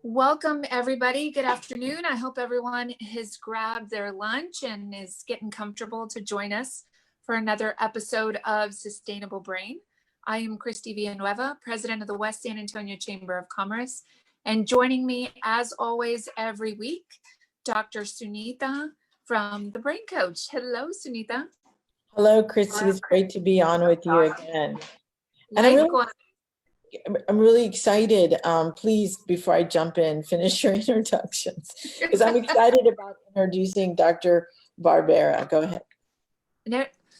Welcome, everybody. Good afternoon. I hope everyone has grabbed their lunch and is getting comfortable to join us for another episode of Sustainable Brain. I am Kristi Villanueva, president of the West San Antonio Chamber of Commerce. And joining me, as always, every week, Dr. Sunita from The Brain Coach. Hello, Sunita. Hello, Kristi. It's great to be on with you again. And I'm really excited. Please, before I jump in, finish your introductions, because I'm excited about introducing Dr. Barbera. Go ahead.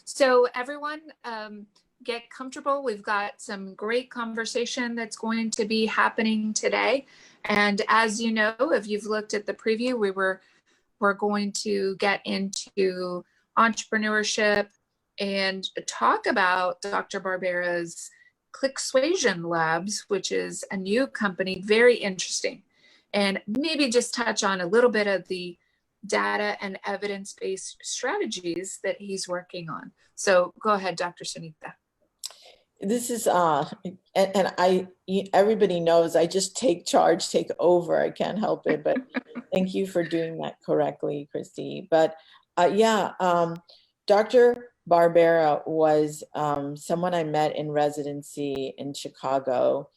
So everyone, get comfortable. We've got some great conversation that's going to be happening today. And as you know, if you've looked at the preview, we're going to get into entrepreneurship and talk about Dr. Barbera's Clicksuasion Labs, which is a new company, very interesting, and maybe just touch on a little bit of the data and evidence-based strategies that he's working on. So go ahead, Dr. Sunita. This is, everybody knows I just take charge, take over. I can't help it, but thank you for doing that correctly, Kristi. But Dr. Barbera was someone I met in residency in Chicago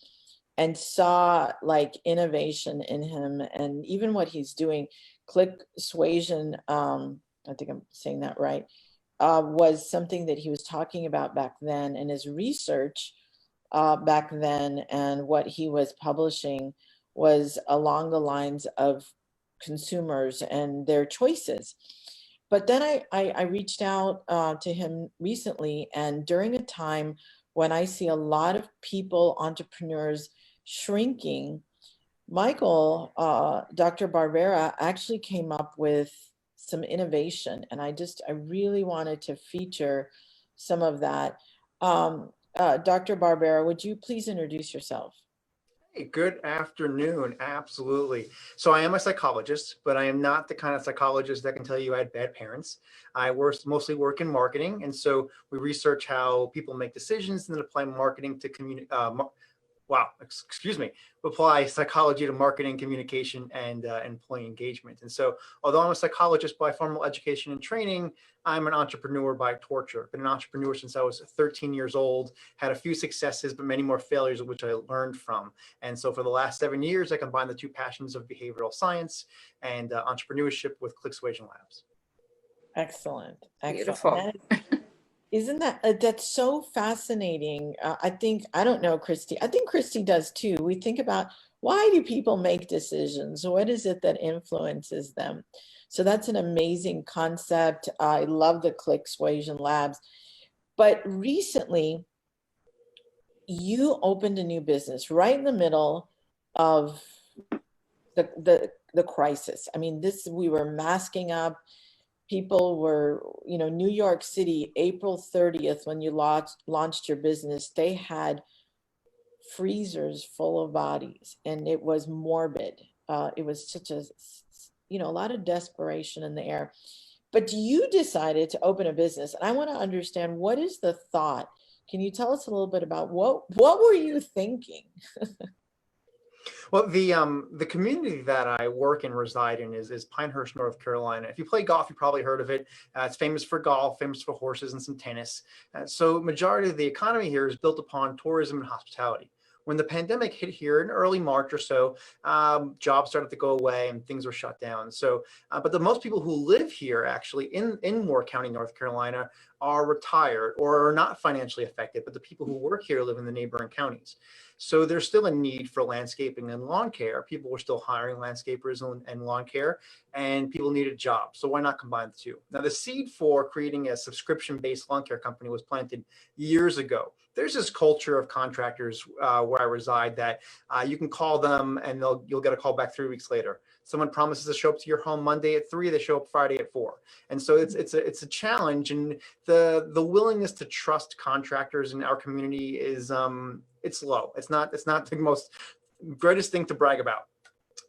and saw like innovation in him, and even what he's doing. Clicksuasion, I think I'm saying that right, was something that he was talking about back then, and his research back then and what he was publishing was along the lines of consumers and their choices. But then I reached out to him recently, and during a time when I see a lot of people, entrepreneurs shrinking, Michael, Dr. Barbera actually came up with some innovation, and I really wanted to feature some of that. Dr. Barbera, would you please introduce yourself? Hey, good afternoon. Absolutely. So I am a psychologist, but I am not the kind of psychologist that can tell you I had bad parents. I mostly work in marketing. And so we research how people make decisions and then apply marketing to apply psychology to marketing, communication, and employee engagement. And so, although I'm a psychologist by formal education and training, I'm an entrepreneur by torture. Been an entrepreneur since I was 13 years old, had a few successes, but many more failures, which I learned from. And so for the last 7 years, I combined the two passions of behavioral science and entrepreneurship with Clicksuasion Labs. Excellent. Beautiful. Isn't that's so fascinating? I don't know, Kristi. I think Kristi does too. We think about, why do people make decisions? What is it that influences them? So that's an amazing concept. I love the Clicksuasion Labs. But recently, you opened a new business right in the middle of the crisis. I mean, we were masking up. People were, New York City, April 30th, when you launched your business, they had freezers full of bodies, and it was morbid. It was such a lot of desperation in the air. But you decided to open a business, and I want to understand, what is the thought? Can you tell us a little bit about what were you thinking? Well, the community that I work and reside in is Pinehurst, North Carolina. If you play golf, you probably heard of it. It's famous for golf, famous for horses and some tennis. So majority of the economy here is built upon tourism and hospitality. When the pandemic hit here in early March or so, jobs started to go away and things were shut down. So, but the most people who live here actually in Moore County, North Carolina, are retired or are not financially affected, but the people who work here live in the neighboring counties. So there's still a need for landscaping and lawn care. People were still hiring landscapers and lawn care, and people needed jobs. So why not combine the two? Now, the seed for creating a subscription-based lawn care company was planted years ago. There's this culture of contractors where I reside that you can call them and you'll get a call back 3 weeks later. Someone promises to show up to your home Monday at 3, they show up Friday at 4. And so it's a challenge, and the willingness to trust contractors in our community is it's low. It's not the most greatest thing to brag about.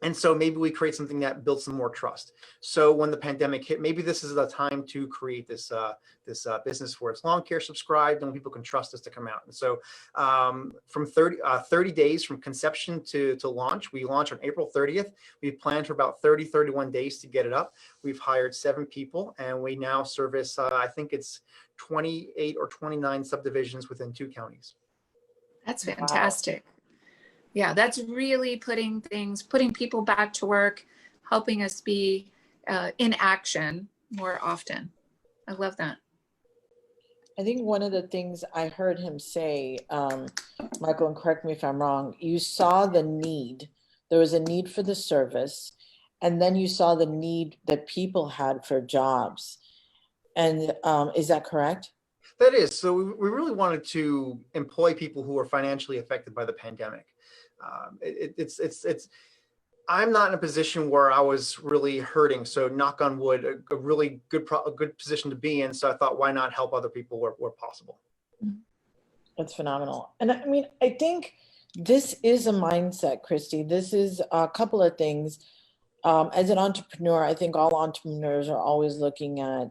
And so maybe we create something that builds some more trust. So when the pandemic hit, maybe this is the time to create this business where it's lawn care subscribed and people can trust us to come out. And so from 30 days from conception to launch, we launch on April 30th. We've planned for about 31 days to get it up. We've hired 7 people, and we now service, I think it's 28 or 29 subdivisions within 2 counties. That's fantastic. Wow. Yeah, that's really putting people back to work, helping us be in action more often. I love that. I think one of the things I heard him say, Michael, and correct me if I'm wrong, you saw the need. There was a need for the service, and then you saw the need that people had for jobs. And is that correct? That is. So we really wanted to employ people who are financially affected by the pandemic. I'm not in a position where I was really hurting. So knock on wood, a really good position to be in. So I thought, why not help other people where possible? That's phenomenal. And I mean, I think this is a mindset, Kristi. This is a couple of things. As an entrepreneur, I think all entrepreneurs are always looking at,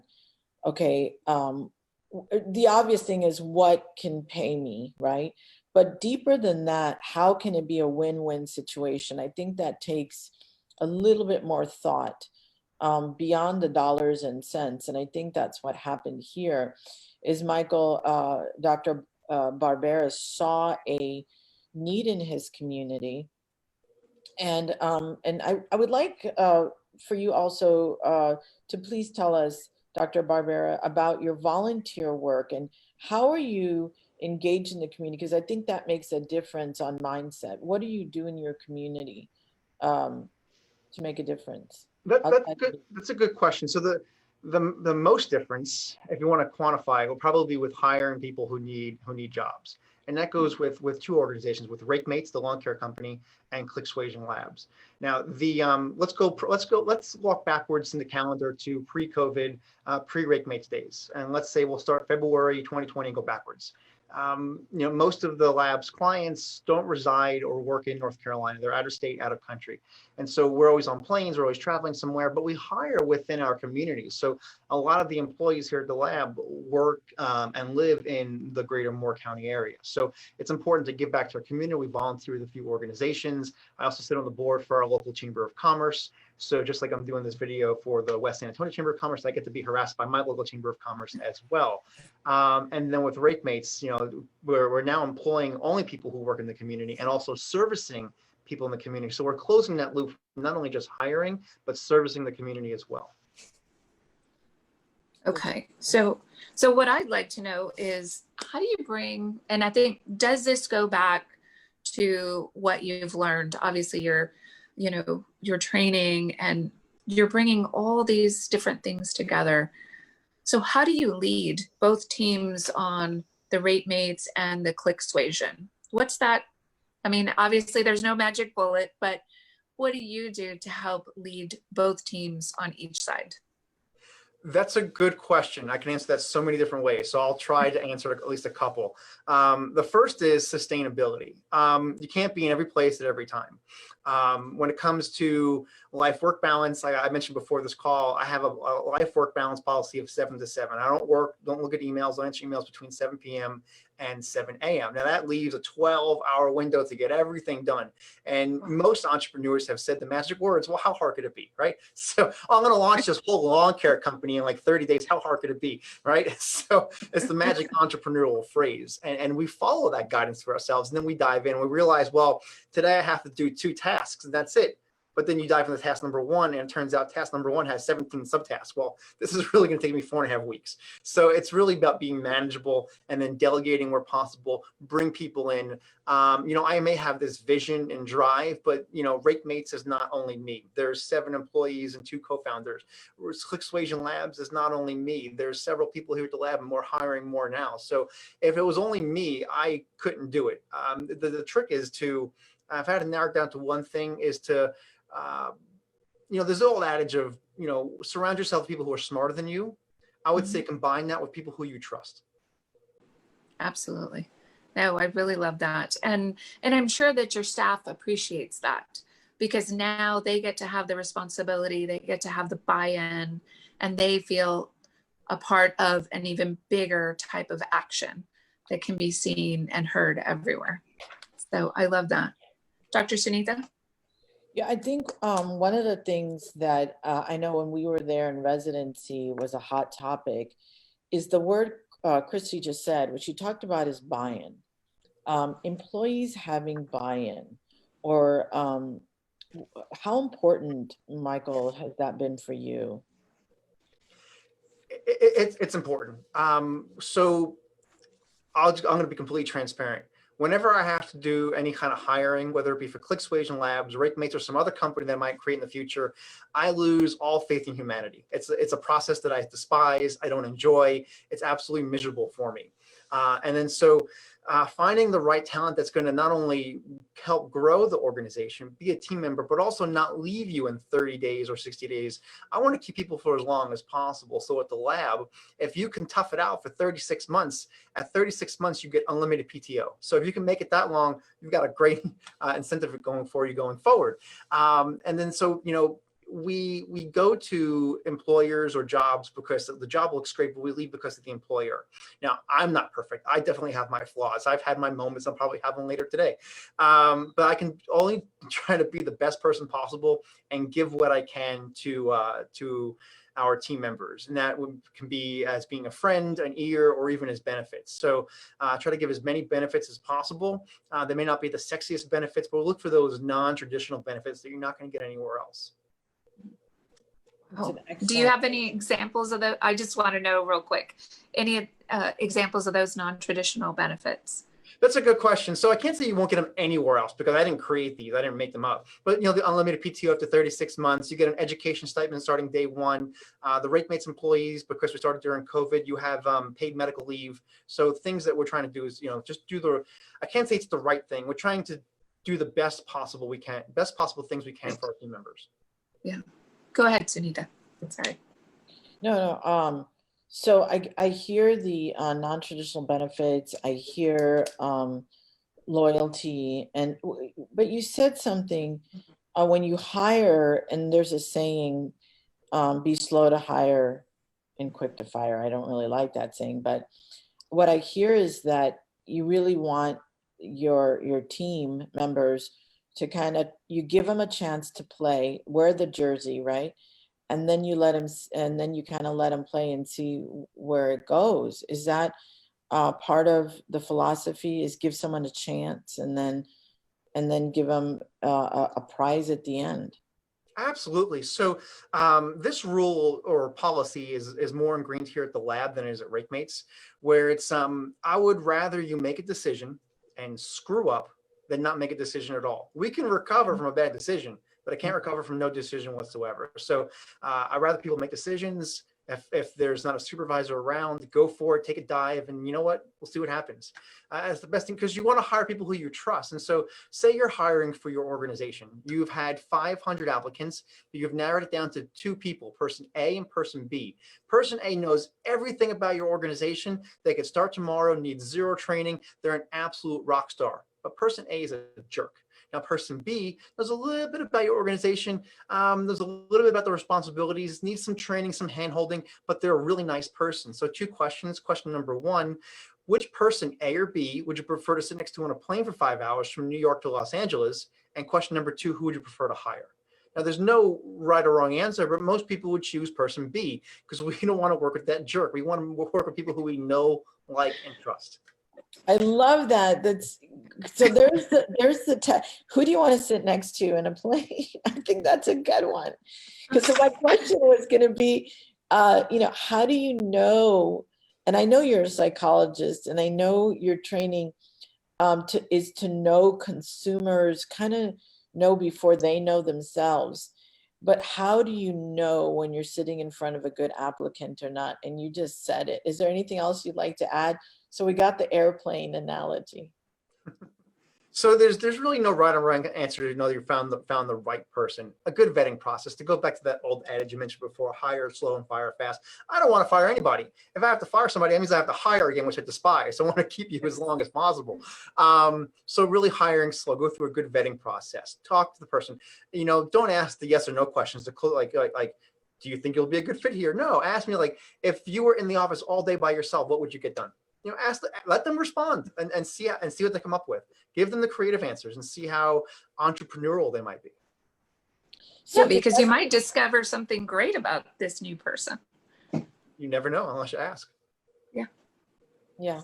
okay, the obvious thing is what can pay me, right? But deeper than that, how can it be a win-win situation? I think that takes a little bit more thought beyond the dollars and cents. And I think that's what happened here is Michael, Dr. Barbera saw a need in his community. And I would like for you also to please tell us, Dr. Barbera, about your volunteer work and how are you engaged in the community? Because I think that makes a difference on mindset. What do you do in your community to make a difference? That's a good question. So the most difference, if you want to quantify, will probably be with hiring people who need jobs. And that goes with 2 organizations, with RakeMates, the lawn care company, and Clicksuasion Labs. Now, let's walk backwards in the calendar to pre-COVID, pre-RakeMates days, and let's say we'll start February 2020 and go backwards. Most of the lab's clients don't reside or work in North Carolina. They're out of state, out of country. And so we're always on planes, we're always traveling somewhere, but we hire within our communities. So a lot of the employees here at the lab work and live in the greater Moore County area. So it's important to give back to our community. We volunteer with a few organizations. I also sit on the board for our local Chamber of Commerce. So just like I'm doing this video for the West San Antonio Chamber of Commerce, I get to be harassed by my local Chamber of Commerce as well. And then with RakeMates, we're now employing only people who work in the community and also servicing people in the community. So we're closing that loop, not only just hiring, but servicing the community as well. Okay, so what I'd like to know is, how do you bring, and I think, does this go back to what you've learned? Obviously, your training, and you're bringing all these different things together. So how do you lead both teams on the RateMates and the Clicksuasion? What's that? I mean, obviously there's no magic bullet, but what do you do to help lead both teams on each side? That's a good question. I can answer that so many different ways. So I'll try to answer at least a couple. The first is sustainability. You can't be in every place at every time. When it comes to life-work balance, I mentioned before this call, I have a life-work balance policy of 7 to 7. I don't look at emails, don't answer emails between 7 p.m. and 7 a.m. Now that leaves a 12-hour window to get everything done. And most entrepreneurs have said the magic words, well, how hard could it be, right? So I'm going to launch this whole lawn care company in like 30 days. How hard could it be, right? So it's the magic entrepreneurial phrase. And we follow that guidance for ourselves. And then we dive in and we realize, well, today I have to do 2 tasks and that's it. But then you dive into task number 1 and it turns out task number 1 has 17 subtasks. Well, this is really going to take me 4.5 weeks. So it's really about being manageable and then delegating where possible, bring people in. I may have this vision and drive, but RakeMates is not only me. There's 7 employees and 2 co-founders. Clicksuasion Labs is not only me. There's several people here at the lab and we're hiring more now. So if it was only me, I couldn't do it. The trick is to, I've had to narrow it down to one thing, is to there's the old adage of, surround yourself with people who are smarter than you. I would say combine that with people who you trust. Absolutely. No, I really love that. And I'm sure that your staff appreciates that, because now they get to have the responsibility, they get to have the buy-in, and they feel a part of an even bigger type of action that can be seen and heard everywhere. So I love that. Dr. Sunita? Yeah, I think one of the things that I know when we were there in residency was a hot topic is the word Kristi just said, what she talked about is buy-in. Employees having buy-in, or how important, Michael, has that been for you? It's important. So I'm going to be completely transparent. Whenever I have to do any kind of hiring, whether it be for Clicksuasion Labs, RateMates, or some other company that I might create in the future, I lose all faith in humanity. It's a process that I despise, I don't enjoy. It's absolutely miserable for me. And then so finding the right talent that's going to not only help grow the organization, be a team member, but also not leave you in 30 days or 60 days. I want to keep people for as long as possible. So at the lab, if you can tough it out for 36 months, at 36 months, you get unlimited PTO. So if you can make it that long, you've got a great incentive going for you going forward. And then so, you know, we go to employers or jobs because the job looks great, but we leave because of the employer. Now, I'm not perfect. I definitely have my flaws. I've had my moments. I'll probably have them later today. But I can only try to be the best person possible and give what I can to our team members. And that can be as being a friend, an ear, or even as benefits. So try to give as many benefits as possible. They may not be the sexiest benefits, but we'll look for those non-traditional benefits that you're not going to get anywhere else. Oh. Do you have any examples of those? I just want to know real quick, any examples of those non-traditional benefits? That's a good question. So I can't say you won't get them anywhere else because I didn't create these. I didn't make them up. But you know, the unlimited PTO up to 36 months. You get an education stipend starting day one. The RateMates employees, because we started during COVID, you have paid medical leave. So things that we're trying to do is, you know, just do the. I can't say it's the right thing. We're trying to do the best possible things we can for our team members. Yeah. Go ahead, Sunita. Sorry. No. So I hear the non-traditional benefits. I hear loyalty, but you said something when you hire, and there's a saying, be slow to hire and quick to fire. I don't really like that saying, but what I hear is that you really want your team members to kind of, you give them a chance to play, wear the jersey, right? And then you let them, and then you kind of let them play and see where it goes. Is that part of the philosophy, is give someone a chance and then give them a prize at the end? Absolutely. So this rule or policy is more ingrained here at the lab than it is at RateMates, where it's I would rather you make a decision and screw up than not make a decision at all. We can recover from a bad decision, but I can't recover from no decision whatsoever. So I'd rather people make decisions. If there's not a supervisor around, go for it, take a dive, and you know what? We'll see what happens. That's the best thing, because you want to hire people who you trust. And so say you're hiring for your organization. You've had 500 applicants, but you've narrowed it down to 2 people, person A and person B. Person A knows everything about your organization. They could start tomorrow, need 0 training. They're an absolute rock star. But person A is a jerk. Now, person B knows a little bit about your organization. There's a little bit about the responsibilities, needs some training, some hand-holding, but they're a really nice person. So 2 questions. Question number 1, which person, A or B, would you prefer to sit next to on a plane for 5 hours from New York to Los Angeles? And question number 2, who would you prefer to hire? Now, there's no right or wrong answer, but most people would choose person B because we don't want to work with that jerk. We want to work with people who we know, like, and trust. I love that. That's so. There's the who do you want to sit next to in a plane? I think that's a good one. Because so my question was going to be, you know, how do you know? And I know you're a psychologist, and I know your training is to know consumers, kind of know before they know themselves. But how do you know when you're sitting in front of a good applicant or not? And you just said it. Is there anything else you'd like to add? So we got the airplane analogy. So there's really no right or wrong answer to know that you found the right person. A good vetting process, to go back to that old adage you mentioned before: hire slow and fire fast. I don't want to fire anybody. If I have to fire somebody, that means I have to hire again, which I despise. So I want to keep you as long as possible. So really hiring slow. Go through a good vetting process. Talk to the person. Don't ask the yes or no questions. Like, do you think you'll be a good fit here? No, ask me like, if you were in the office all day by yourself, what would you get done? Let them respond and see what they come up with. Give them the creative answers and see how entrepreneurial they might be. So, because you might discover something great about this new person. You never know unless you ask. Yeah. Yeah.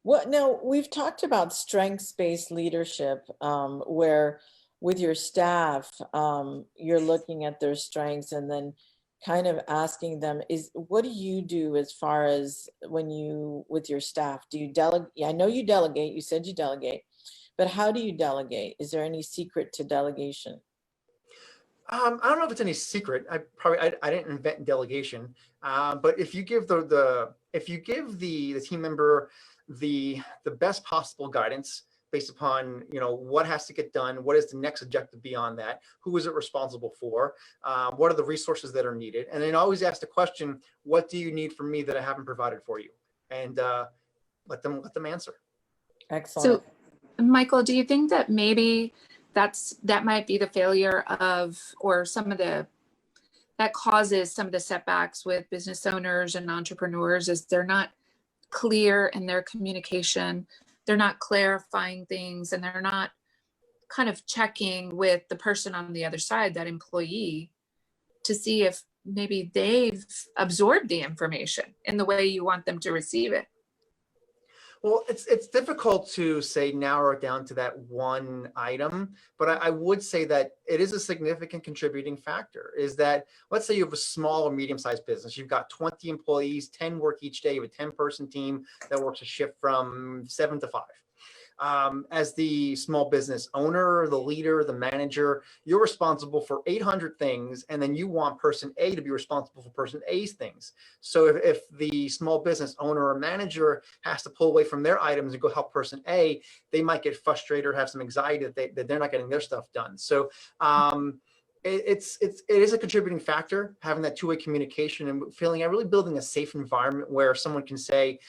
Well, now we've talked about strengths-based leadership, where with your staff, you're looking at their strengths and then kind of asking them, what do you do as far as with your staff? Do you delegate? I know you delegate, you said you delegate, but how do you delegate? Is there any secret to delegation? I don't know if it's any secret. I didn't invent delegation, but if you give the team member the best possible guidance based upon what has to get done, what is the next objective beyond that, who is it responsible for, what are the resources that are needed, and then always ask the question, what do you need from me that I haven't provided for you, and let them answer. Excellent. So, Michael, do you think that maybe that might be the failure of, or that causes some of the setbacks with business owners and entrepreneurs, is they're not clear in their communication, they're not clarifying things, and they're not kind of checking with the person on the other side, that employee, to see if maybe they've absorbed the information in the way you want them to receive it? Well, it's difficult to say narrow it down to that one item, but I would say that it is a significant contributing factor. Is that, let's say you have a small or medium-sized business, you've got 20 employees, 10 work each day, you have a 10-person team that works a shift from 7 to 5. As the small business owner, the leader, the manager, you're responsible for 800 things, and then you want person A to be responsible for person A's things. So if the small business owner or manager has to pull away from their items and go help person A, they might get frustrated or have some anxiety that they're not getting their stuff done. So it is a contributing factor, having that two-way communication and feeling really building a safe environment where someone can say,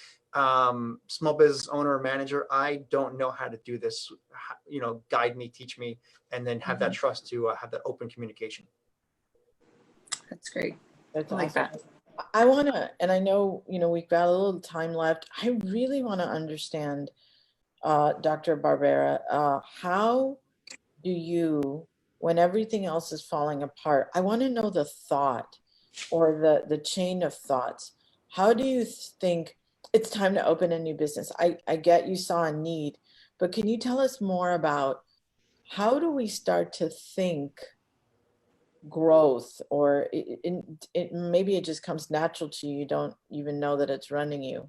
small business owner or manager, I don't know how to do this, guide me, teach me, and then have that trust to have that open communication. That's great. That's I like that. I want to, and I know, we've got a little time left. I really want to understand, Dr. Barbera, how do you, when everything else is falling apart, I want to know the thought or the chain of thoughts. How do you think it's time to open a new business? I get you saw a need, but can you tell us more about how do we start to think growth, or maybe it just comes natural to you, you don't even know that it's running you?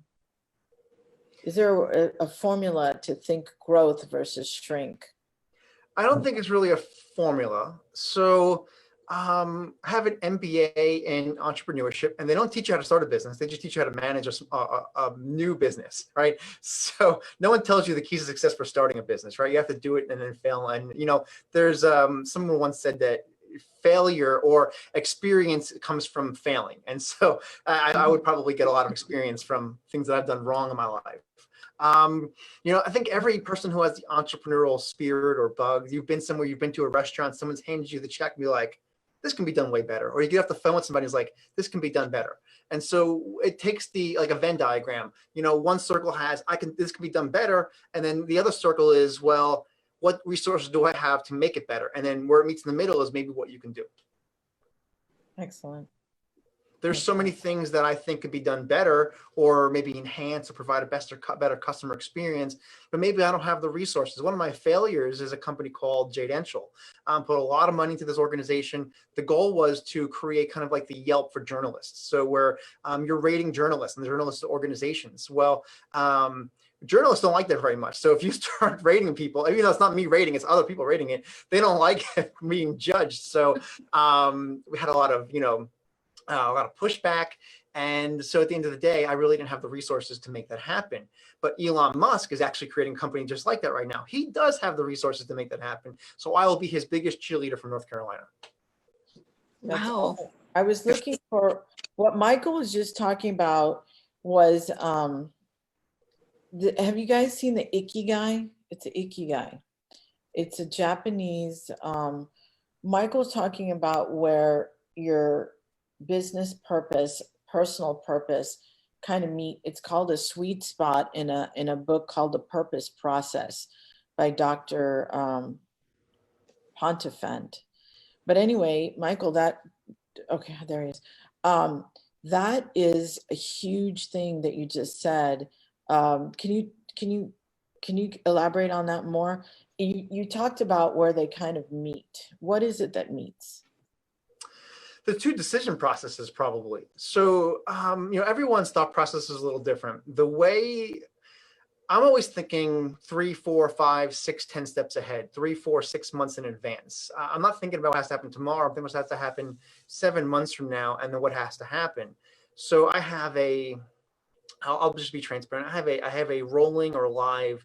Is there a formula to think growth versus shrink? I don't think it's really a formula. So I have an MBA in entrepreneurship, and they don't teach you how to start a business. They just teach you how to manage a new business, right? So no one tells you the keys to success for starting a business, right? You have to do it and then fail. And, there's someone once said that failure or experience comes from failing. And so I would probably get a lot of experience from things that I've done wrong in my life. I think every person who has the entrepreneurial spirit or bug, you've been somewhere, you've been to a restaurant, someone's handed you the check and be like, this can be done way better. Or you get off the phone with somebody who's like, this can be done better. And so it takes like a Venn diagram, one circle has, this can be done better. And then the other circle is, well, what resources do I have to make it better? And then where it meets in the middle is maybe what you can do. Excellent. There's so many things that I think could be done better, or maybe enhance or provide a better customer experience, but maybe I don't have the resources. One of my failures is a company called Jadential. Put a lot of money into this organization. The goal was to create kind of like the Yelp for journalists. So where you're rating journalists and the journalist organizations. Well, journalists don't like that very much. So if you start rating people, even though it's not me rating, it's other people rating it, they don't like being judged. So we had a lot of pushback. And so at the end of the day, I really didn't have the resources to make that happen. But Elon Musk is actually creating a company just like that right now. He does have the resources to make that happen. So I will be his biggest cheerleader from North Carolina. That's Wow. awesome. I was looking for what Michael was just talking about was, have you guys seen the Ikigai? It's an Ikigai. It's a Japanese, Michael's talking about where your business purpose, personal purpose kind of meet. It's called a sweet spot in a book called The Purpose Process by Dr. Pontefract. But anyway, Michael, okay, there he is. That is a huge thing that you just said. Can you elaborate on that more? You talked about where they kind of meet. What is it that meets? The two decision processes, probably. So, everyone's thought process is a little different. The way I'm always thinking 3, 4, 5, 6, 10 steps ahead, 3, 4, 6 months in advance. I'm not thinking about what has to happen tomorrow. I'm thinking what has to happen 7 months from now, and then what has to happen. So I have I'll just be transparent. I have a rolling or live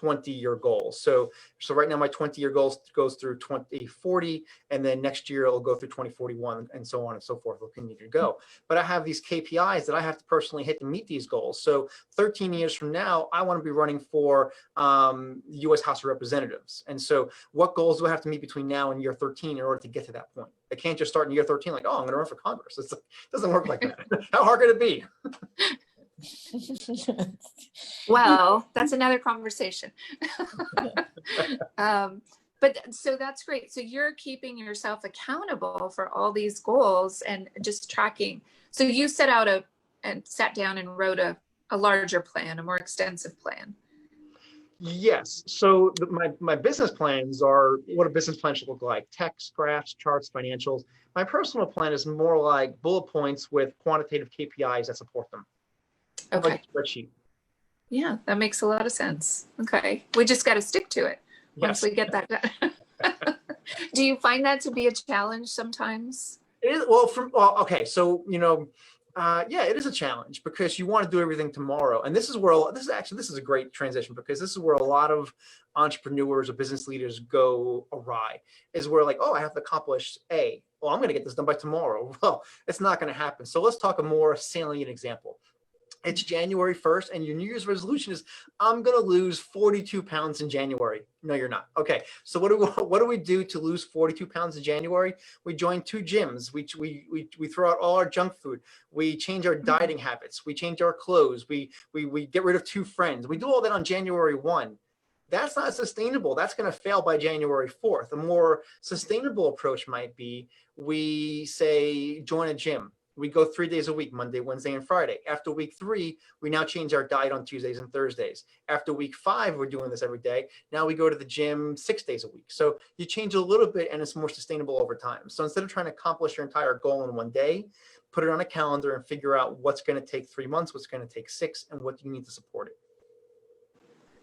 20-year goal. So right now my 20-year goal goes through 2040, and then next year it'll go through 2041, and so on and so forth. It'll continue to go. But I have these KPIs that I have to personally hit to meet these goals. So 13 years from now, I want to be running for U.S. House of Representatives. And so what goals do I have to meet between now and year 13 in order to get to that point? I can't just start in year 13 like, oh, I'm going to run for Congress. It doesn't work like that. How hard could it be? Well, that's another conversation. But so that's great. So you're keeping yourself accountable for all these goals and just tracking. So you sat down and wrote a larger plan, a more extensive plan. Yes. So my business plans are what a business plan should look like: text, graphs, charts, financials. My personal plan is more like bullet points with quantitative KPIs that support them. Okay. Like a spreadsheet. Yeah, that makes a lot of sense. Okay. We just got to stick to it once we get that done. Do you find that to be a challenge sometimes? It is. Okay. So, yeah, it is a challenge because you want to do everything tomorrow. And this is a great transition, because this is where a lot of entrepreneurs or business leaders go awry, is where like, oh, I have to accomplish A. Well, I'm going to get this done by tomorrow. Well, it's not going to happen. So let's talk a more salient example. It's January 1st, and your New Year's resolution is, I'm going to lose 42 pounds in January. No, you're not. Okay. So what do we do to lose 42 pounds in January? We join 2 gyms. We throw out all our junk food. We change our dieting habits. We change our clothes. We get rid of 2 friends. We do all that on January 1. That's not sustainable. That's going to fail by January 4th. A more sustainable approach might be, we say, join a gym. We go 3 days a week, Monday, Wednesday, and Friday. After week 3, we now change our diet on Tuesdays and Thursdays. After week 5, we're doing this every day. Now we go to the gym 6 days a week. So you change a little bit, and it's more sustainable over time. So instead of trying to accomplish your entire goal in one day, put it on a calendar and figure out what's going to take 3 months, what's going to take 6, and what you need to support it.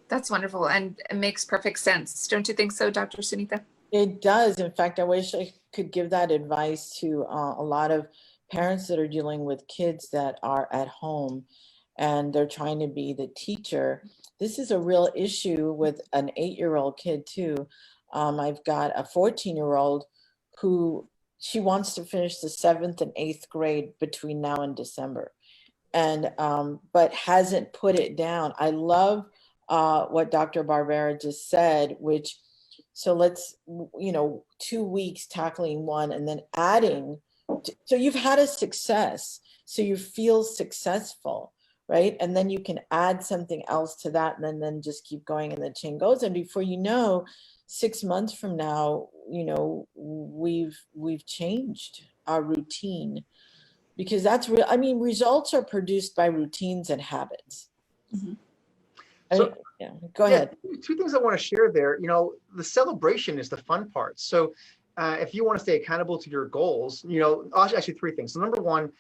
That's wonderful, and it makes perfect sense. Don't you think so, Dr. Sunita? It does. In fact, I wish I could give that advice to a lot of parents that are dealing with kids that are at home and they're trying to be the teacher. This is a real issue with an 8-year-old kid too. I've got a 14-year-old who she wants to finish the 7th and 8th grade between now and December, and but hasn't put it down. I love what Dr. Barbera just said, so let's, 2 weeks tackling one and then adding. So you've had a success, so you feel successful, right? And then you can add something else to that, and then just keep going, and the chain goes. And before you know, 6 months from now, we've changed our routine, because that's real. I mean, results are produced by routines and habits. Mm-hmm. Go ahead. 2 things I want to share there. The celebration is the fun part. So if you want to stay accountable to your goals, actually 3 things. So number 1,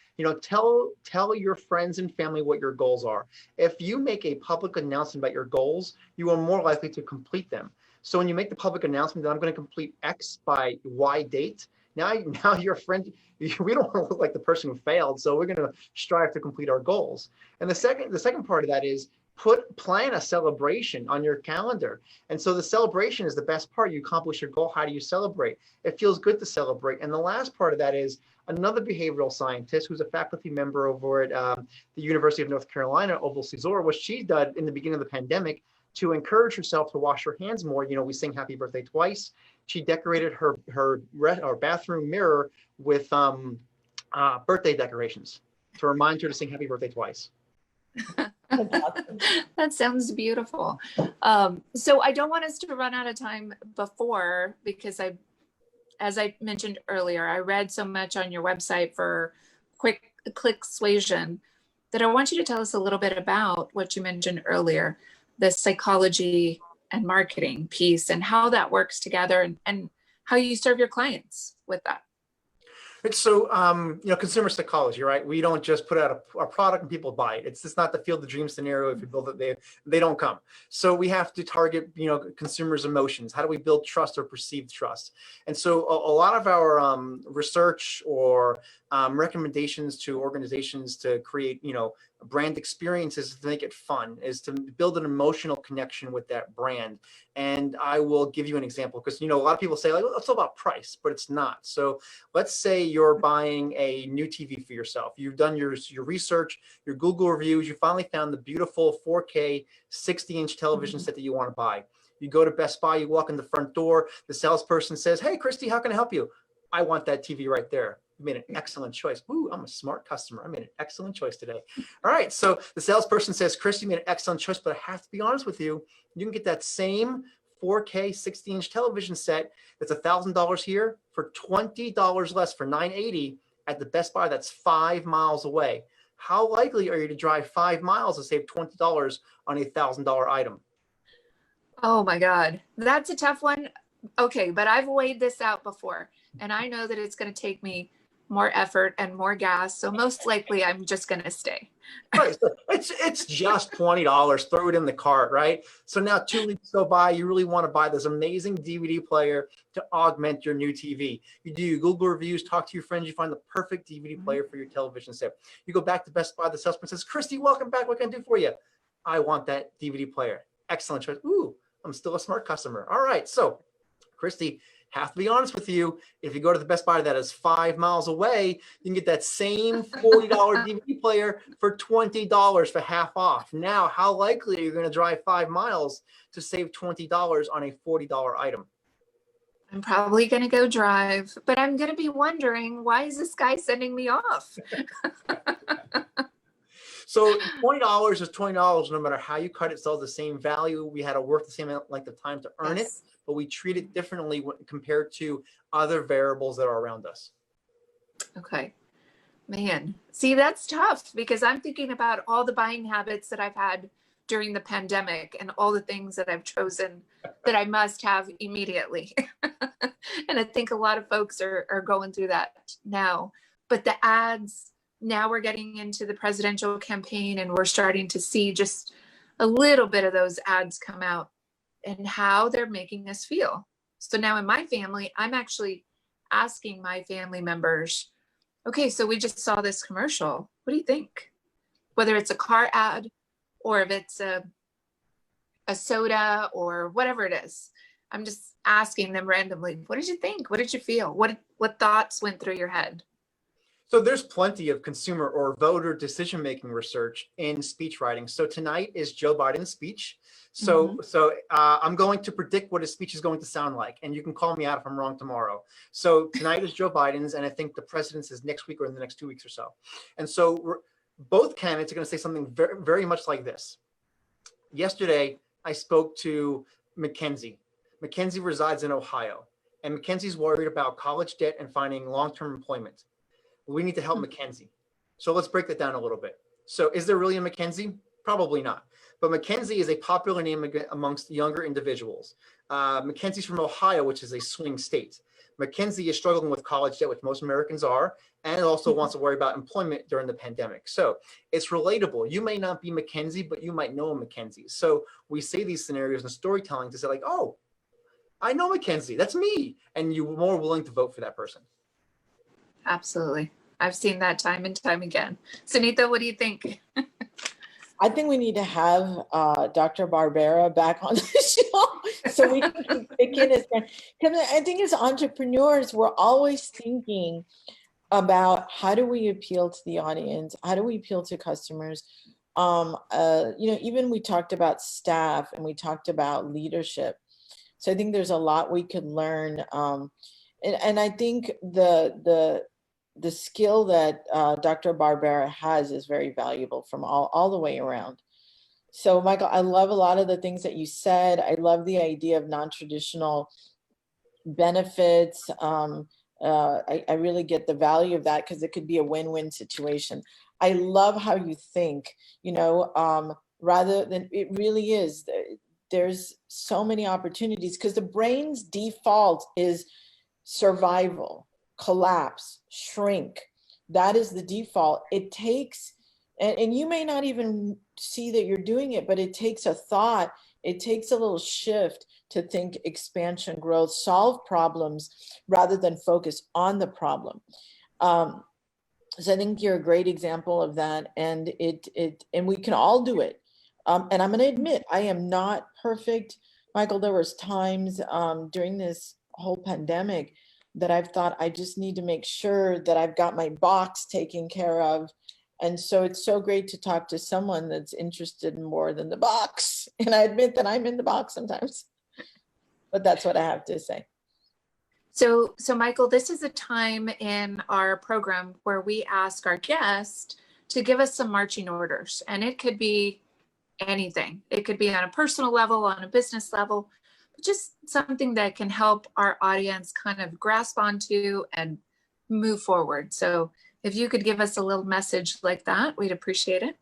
tell your friends and family what your goals are. If you make a public announcement about your goals, you are more likely to complete them. So when you make the public announcement that I'm going to complete X by Y date, now your friend, we don't want to look like the person who failed. So we're going to strive to complete our goals. And the second part of that is, plan a celebration on your calendar. And so the celebration is the best part. You accomplish your goal. How do you celebrate? It feels good to celebrate. And the last part of that is another behavioral scientist who's a faculty member over at the University of North Carolina, Oval Cesar, what she did in the beginning of the pandemic to encourage herself to wash her hands more. You know, we sing happy birthday twice. She decorated her bathroom mirror with birthday decorations to remind her to sing happy birthday twice. That sounds beautiful. So I don't want us to run out of time before, because as I mentioned earlier, I read so much on your website for Clicksuasion that I want you to tell us a little bit about what you mentioned earlier, the psychology and marketing piece and how that works together, and how you serve your clients with that. So, you know, consumer psychology, right? We don't just put out a product and people buy it. It's just not the field of dream scenario. If you build it, they don't come. So we have to target, you know, consumers' emotions. How do we build trust or perceived trust? And so a lot of our research or recommendations to organizations to create, you know, brand experiences to make it fun is to build an emotional connection with that brand. And I will give you an example, because, you know, a lot of people say, like, oh, it's all about price, but it's not. So let's say you're buying a new TV for yourself. You've done your research, your Google reviews, you finally found the beautiful 4K 60-inch television set that you want to buy. You go to Best Buy, you walk in the front door, the salesperson says, hey, Kristi, how can I help you? I want that TV right there. You made an excellent choice. Ooh, I'm a smart customer. I made an excellent choice today. All right. So the salesperson says, Kristi, you made an excellent choice, but I have to be honest with you. You can get that same 4K 60-inch television set that's $1,000 here for $20 less, for $980 at the Best Buy that's 5 miles away. How likely are you to drive 5 miles to save $20 on a $1,000 item? Oh my God, that's a tough one. Okay, but I've weighed this out before, and I know that it's going to take me more effort and more gas. So most likely I'm just going to stay. Right. So it's just $20. Throw it in the cart, right? So now 2 weeks go by. You really want to buy this amazing DVD player to augment your new TV. You do your Google reviews, talk to your friends. You find the perfect DVD player for your television set. You go back to Best Buy. The salesman says, Kristi, welcome back. What can I do for you? I want that DVD player. Excellent choice. Ooh, I'm still a smart customer. All right. So, Kristi, have to be honest with you. If you go to the Best Buy that is 5 miles away, you can get that same $40 DVD player for $20 for half off. Now, how likely are you going to drive 5 miles to save $20 on a $40 item? I'm probably going to go drive, but I'm going to be wondering, why is this guy sending me off? So $20 is $20 no matter how you cut it. Still the same value. We had to work the same length of time to earn it, but we treat it differently when compared to other variables that are around us. Okay. Man, see, that's tough, because I'm thinking about all the buying habits that I've had during the pandemic and all the things that I've chosen that I must have immediately. And I think a lot of folks are going through that now. But the ads, now we're getting into the presidential campaign, and we're starting to see just a little bit of those ads come out and how they're making us feel. So now in my family, I'm actually asking my family members, okay, so we just saw this commercial. What do you think? Whether it's a car ad or if it's a soda or whatever it is, I'm just asking them randomly, what did you think? What did you feel? What thoughts went through your head? So there's plenty of consumer or voter decision-making research in speech writing. So tonight is Joe Biden's speech. So I'm going to predict what his speech is going to sound like, and you can call me out if I'm wrong tomorrow. So tonight is Joe Biden's, and I think the president's is next week or in the next 2 weeks or so. And so both candidates are going to say something very, very much like this. Yesterday, I spoke to Mackenzie. Mackenzie resides in Ohio, and Mackenzie's worried about college debt and finding long-term employment. We need to help Mackenzie. So let's break that down a little bit. So is there really a Mackenzie? Probably not. But Mackenzie is a popular name amongst younger individuals. Mackenzie's from Ohio, which is a swing state. Mackenzie is struggling with college debt, which most Americans are, and also wants to worry about employment during the pandemic. So it's relatable. You may not be Mackenzie, but you might know a Mackenzie. So we say these scenarios in storytelling to say like, oh, I know Mackenzie, that's me. And you're more willing to vote for that person. Absolutely. I've seen that time and time again. Sunita, what do you think? I think we need to have Dr. Barbera back on the show so we can keep picking his brain. Because I think as entrepreneurs, we're always thinking about how do we appeal to the audience? How do we appeal to customers? Even we talked about staff and we talked about leadership. So I think there's a lot we could learn. And I think the skill that Dr. Barbera has is very valuable from all the way around. So Michael, I love a lot of the things that you said. I love the idea of non-traditional benefits. I really get the value of that because it could be a win-win situation. I love how you think, rather than it really is. There's so many opportunities because the brain's default is survival, collapse, shrink. That is the default. It takes, and you may not even see that you're doing it, but it takes a thought. It takes a little shift to think expansion, growth, solve problems rather than focus on the problem. So I think you're a great example of that, and and we can all do it. And I'm going to admit, I am not perfect. Michael, there was times during this whole pandemic that I've thought I just need to make sure that I've got my box taken care of. And so it's so great to talk to someone that's interested in more than the box. And I admit that I'm in the box sometimes, but that's what I have to say. So Michael, this is a time in our program where we ask our guests to give us some marching orders, and it could be anything. It could be on a personal level, on a business level, but just something that can help our audience kind of grasp onto and move forward. So if you could give us a little message like that, we'd appreciate it.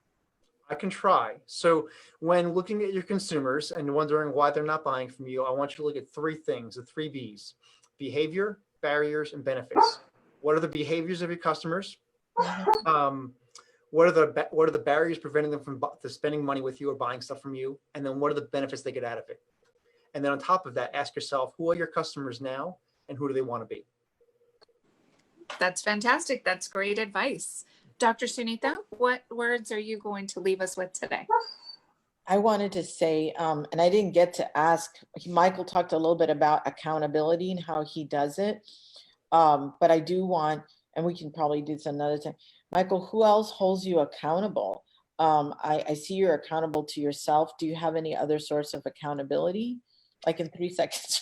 I can try. So when looking at your consumers and wondering why they're not buying from you, I want you to look at three things, the three B's: behavior, barriers, and benefits. What are the behaviors of your customers? What are the barriers preventing them from spending money with you or buying stuff from you? And then what are the benefits they get out of it? And then on top of that, ask yourself, who are your customers now and who do they want to be? That's fantastic. That's great advice. Dr. Sunita, what words are you going to leave us with today? I wanted to say, and I didn't get to ask, Michael talked a little bit about accountability and how he does it. But I do want, and we can probably do this another time. Michael, who else holds you accountable? I see you're accountable to yourself. Do you have any other source of accountability? Like in 3 seconds.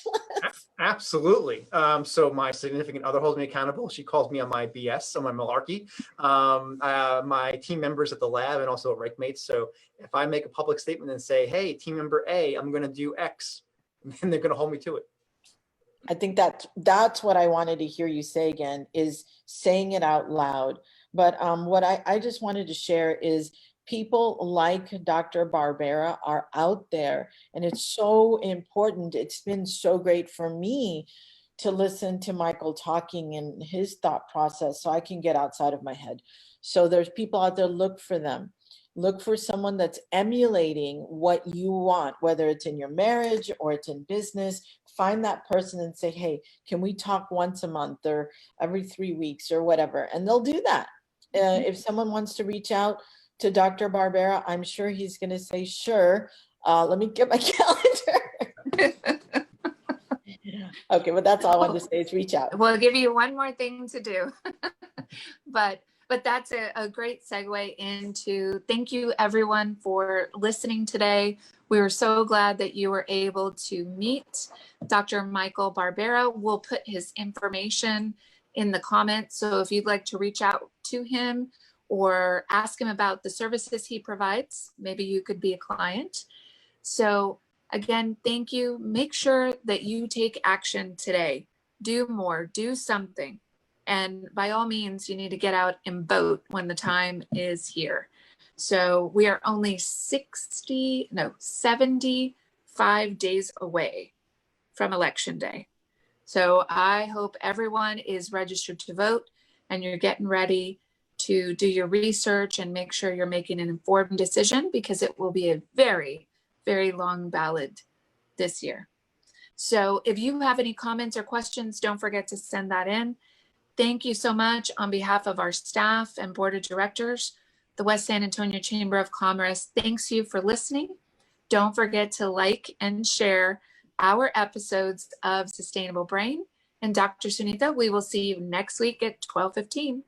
Absolutely. So my significant other holds me accountable. She calls me on my BS, on my malarkey. My team members at the lab and also rank mates. So if I make a public statement and say, hey, team member A, I'm going to do X, then they're going to hold me to it. I think that's what I wanted to hear you say again, is saying it out loud. But what I just wanted to share is people like Dr. Barbera are out there, and it's so important. It's been so great for me to listen to Michael talking and his thought process so I can get outside of my head. So there's people out there, look for them. Look for someone that's emulating what you want, whether it's in your marriage or it's in business. Find that person and say, hey, can we talk once a month or every 3 weeks or whatever? And they'll do that. If someone wants to reach out to Dr. Barbera, I'm sure he's going to say, sure. Let me get my calendar. Okay, but that's all I wanted to say is reach out. We'll give you one more thing to do. But that's a great segue into, thank you everyone for listening today. We were so glad that you were able to meet Dr. Michael Barbera. We'll put his information in the comments. So if you'd like to reach out to him or ask him about the services he provides, maybe you could be a client. So again, thank you. Make sure that you take action today. Do more, do something. And by all means, you need to get out and vote when the time is here. So we are only 75 days away from Election Day. So I hope everyone is registered to vote and you're getting ready to do your research and make sure you're making an informed decision, because it will be a very, very long ballot this year. So if you have any comments or questions, don't forget to send that in. Thank you so much on behalf of our staff and board of directors. the West San Antonio Chamber of Commerce thanks you for listening. Don't forget to like and share our episodes of Sustainable Brain. And Dr. Sunita, we will see you next week at 12:15.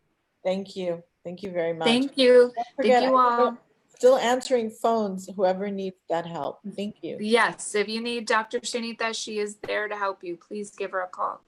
Thank you. Thank you very much. Thank you. Don't forget, Thank you all. still answering phones, whoever needs that help. Thank you. Yes, if you need Dr. Sunita, she is there to help you. Please give her a call.